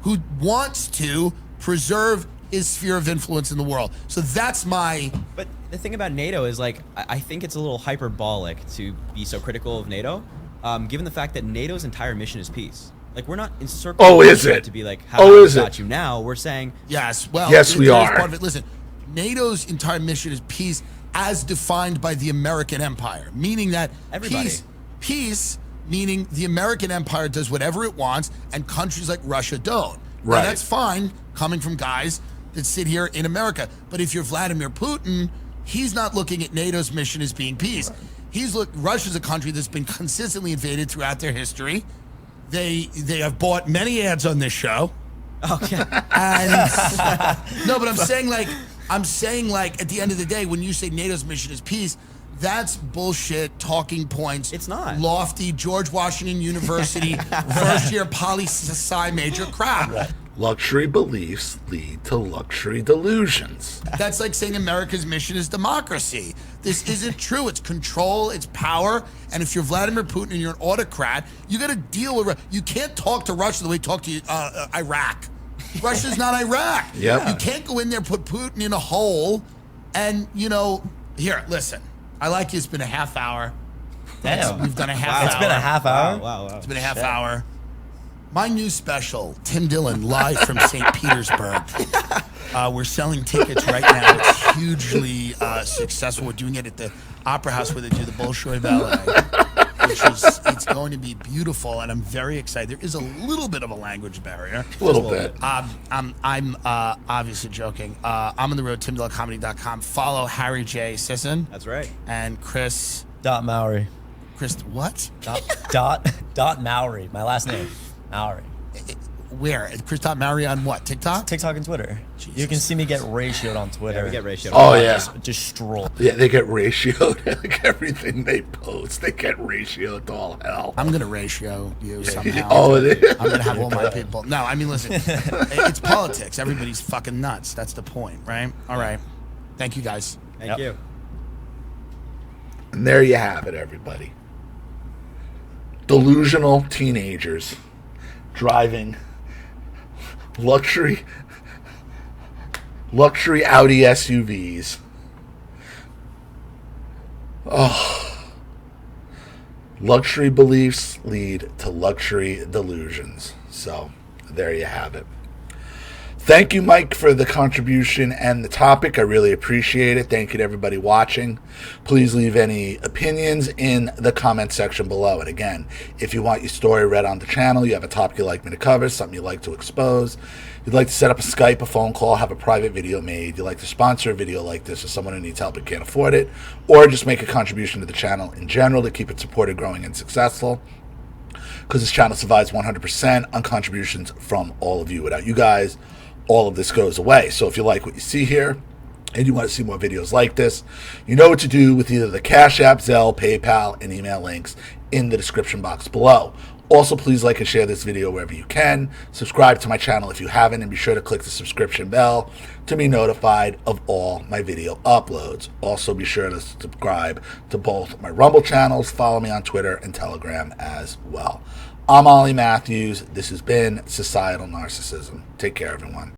Who wants to preserve his sphere of influence in the world. So that's my... But the thing about NATO is, like, I think it's a little hyperbolic to be so critical of NATO, given the fact that NATO's entire mission is peace. Like, we're not encircling to be like, how we got you now. We're saying... Yes, well... Yes, we are. Part of it. Listen, NATO's entire mission is peace as defined by the American empire, meaning that everybody. Peace meaning the American empire does whatever it wants and countries like Russia don't. Right. Now, that's fine coming from guys that sit here in America. But if you're Vladimir Putin, he's not looking at NATO's mission as being peace. Russia's a country that's been consistently invaded throughout their history. They have bought many ads on this show. Okay. And no, but I'm saying like at the end of the day, when you say NATO's mission is peace, that's bullshit talking points. It's not. Lofty George Washington University first year poli-sci major crap. Right. Luxury beliefs lead to luxury delusions. That's like saying America's mission is democracy. This isn't true. It's control, it's power. And if you're Vladimir Putin and you're an autocrat, you got to deal with. You can't talk to Russia the way you talk to Iraq. Russia's not Iraq. Yep. You can't go in there, put Putin in a hole, and here, listen. I like you. It's been a half hour. Damn. We've done a half hour. It's been a half hour? Wow. It's been a half hour. My new special, Tim Dillon, live from St. Petersburg. We're selling tickets right now. It's hugely successful. We're doing it at the Opera House where they do the Bolshoi Ballet, it's going to be beautiful, and I'm very excited. There is a little bit of a language barrier. A little bit. I'm obviously joking. I'm on the road, timdillcomedy.com. Follow Harry J. Sisson. That's right. And Chris. Maori. Chris, what? Dot Maori. My last name. Maori. Where? Chris Maori on what? TikTok? TikTok and Twitter. Jesus you can see me get ratioed on Twitter. Yeah, we get ratioed. Oh, yeah. Just destroyed. Yeah, they get ratioed. Like everything they post, they get ratioed to all hell. I'm going to ratio you somehow. Oh, I'm going to have all my people. No, I mean, listen, it's politics. Everybody's fucking nuts. That's the point, right? All right. Thank you, guys. Thank you. And there you have it, everybody. Delusional teenagers driving luxury Audi SUVs. Oh. Luxury beliefs lead to luxury delusions. So, there you have it. Thank you, Mike, for the contribution and the topic. I really appreciate it. Thank you to everybody watching. Please leave any opinions in the comment section below. And again, if you want your story read on the channel, you have a topic you'd like me to cover, something you'd like to expose, you'd like to set up a Skype, a phone call, have a private video made, you'd like to sponsor a video like this for someone who needs help but can't afford it, or just make a contribution to the channel in general to keep it supported, growing, and successful. Because this channel survives 100% on contributions from all of you. Without you guys, all of this goes away. So if you like what you see here and you want to see more videos like this, you know what to do with either the Cash App, Zelle, PayPal, and email links in the description box below. Also, please like and share this video wherever you can. Subscribe to my channel if you haven't, and be sure to click the subscription bell to be notified of all my video uploads. Also, be sure to subscribe to both my Rumble channels. Follow me on Twitter and Telegram as well. I'm Ollie Matthews. This has been Societal Narcissism. Take care, everyone.